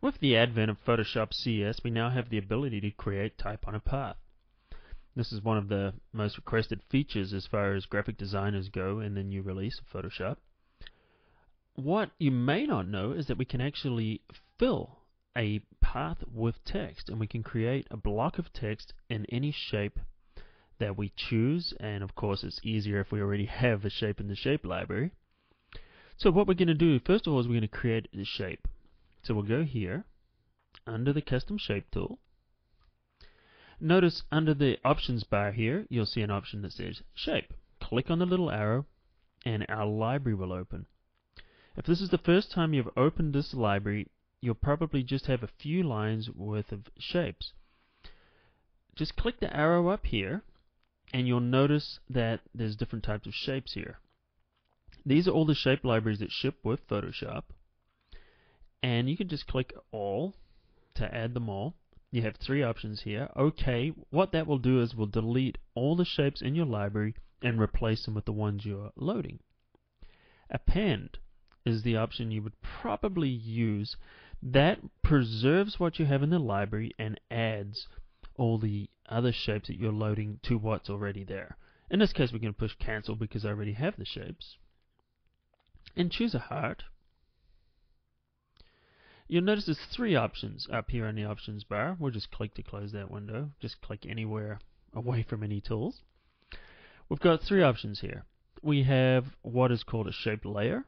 With the advent of Photoshop CS, we now have the ability to create type on a path. This is one of the most requested features as far as graphic designers go in the new release of Photoshop. What you may not know is that we can actually fill a path with text, and we can create a block of text in any shape that we choose, and of course it's easier if we already have a shape in the shape library. So what we're going to do first of all is we're going to create the shape. So we'll go here under the custom shape tool. Notice under the options bar here you'll see an option that says shape. Click on the little arrow and our library will open. If this is the first time you've opened this library, you'll probably just have a few lines worth of shapes. Just click the arrow up here and you'll notice that there's different types of shapes here. These are all the shape libraries that ship with Photoshop, and you can just click all to add them all. You have three options here. OK, what that will do is we'll delete all the shapes in your library and replace them with the ones you're loading. Append is the option you would probably use. That preserves what you have in the library and adds all the other shapes that you're loading to what's already there. In this case, we're going to push cancel because I already have the shapes. And choose a heart. You'll notice there's three options up here in the options bar. We'll just click to close that window. Just click anywhere away from any tools. We've got three options here. We have what is called a shape layer.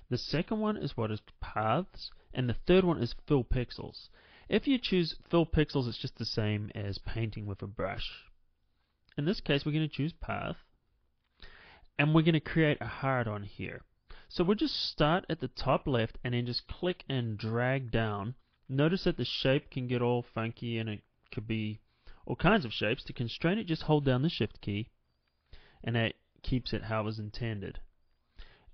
The second one is what is paths, and the third one is fill pixels. If you choose fill pixels, it's just the same as painting with a brush. In this case, we're going to choose path, and we're going to create a heart on here. So we'll just start at the top left and then just click and drag down. Notice that the shape can get all funky and it could be all kinds of shapes. To constrain it, just hold down the shift key and that keeps it how it was intended.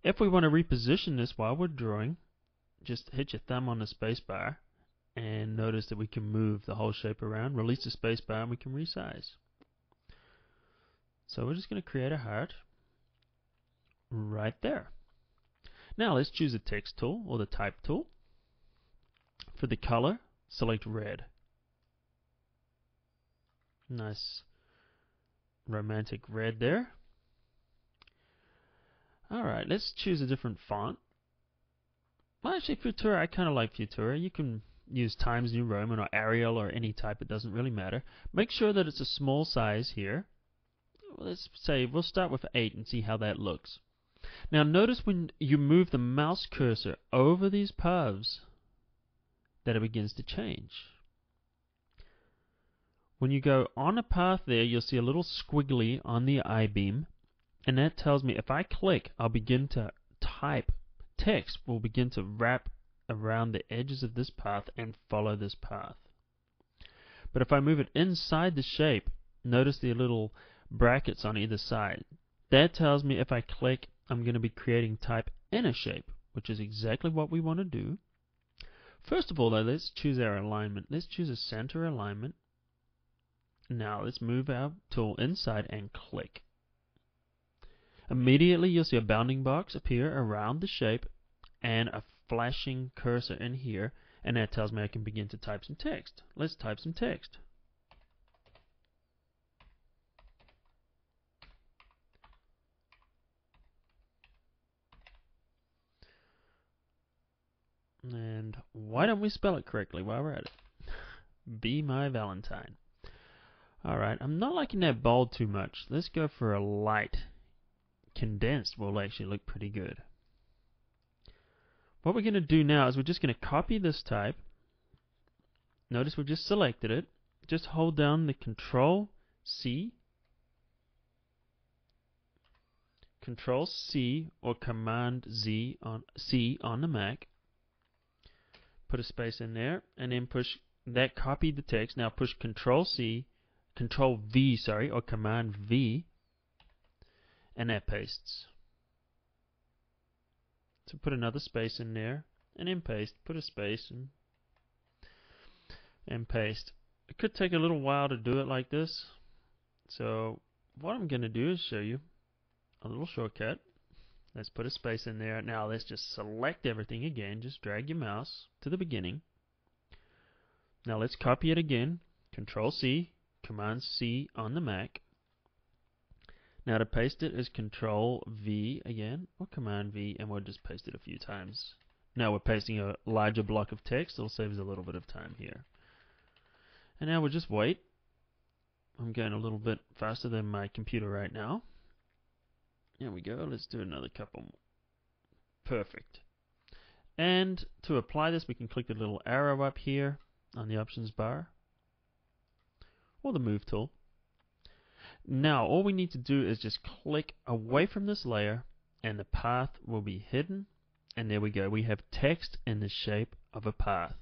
If we want to reposition this while we're drawing, just hit your thumb on the space bar and notice that we can move the whole shape around. Release the space bar and we can resize. So we're just going to create a heart right there. Now let's choose the text tool or the type tool. For the color, select red. Nice romantic red there. Alright, let's choose a different font. Well, actually Futura, I kind of like Futura. You can use Times New Roman or Arial or any type, it doesn't really matter. Make sure that it's a small size here. Let's say we'll start with 8 and see how that looks. Now notice when you move the mouse cursor over these paths that it begins to change. When you go on a path there, you'll see a little squiggly on the I-beam, and that tells me if I click, I'll begin to type. Text will begin to wrap around the edges of this path and follow this path. But if I move it inside the shape, notice the little brackets on either side. That tells me if I click, I'm going to be creating type in a shape, which is exactly what we want to do. First of all, though, let's choose our alignment. Let's choose a center alignment. Now let's move our tool inside and click. Immediately you'll see a bounding box appear around the shape and a flashing cursor in here, and that tells me I can begin to type some text. Let's type some text. And why don't we spell it correctly while we're at it? Be my Valentine. Alright, I'm not liking that bold too much. Let's go for a light. Condensed will actually look pretty good. What we're going to do now is we're just going to copy this type. Notice we've just selected it. Just hold down the Control C or Command C on the Mac. Put a space in there and then push that, copy the text. Now push Control V, or Command V, and that pastes. So put another space in there and then paste. Put a space and paste. It could take a little while to do it like this. So what I'm going to do is show you a little shortcut. Let's put a space in there. Now let's just select everything again. Just drag your mouse to the beginning. Now let's copy it again. Control C, Command C on the Mac. Now to paste it is Control V again, or Command V, and we'll just paste it a few times. Now we're pasting a larger block of text. It'll save us a little bit of time here. And now we'll just wait. I'm going a little bit faster than my computer right now. There we go. Let's do another couple more. Perfect. And to apply this, we can click the little arrow up here on the options bar, or the move tool. Now all we need to do is just click away from this layer, and the path will be hidden. And there we go. We have text in the shape of a path.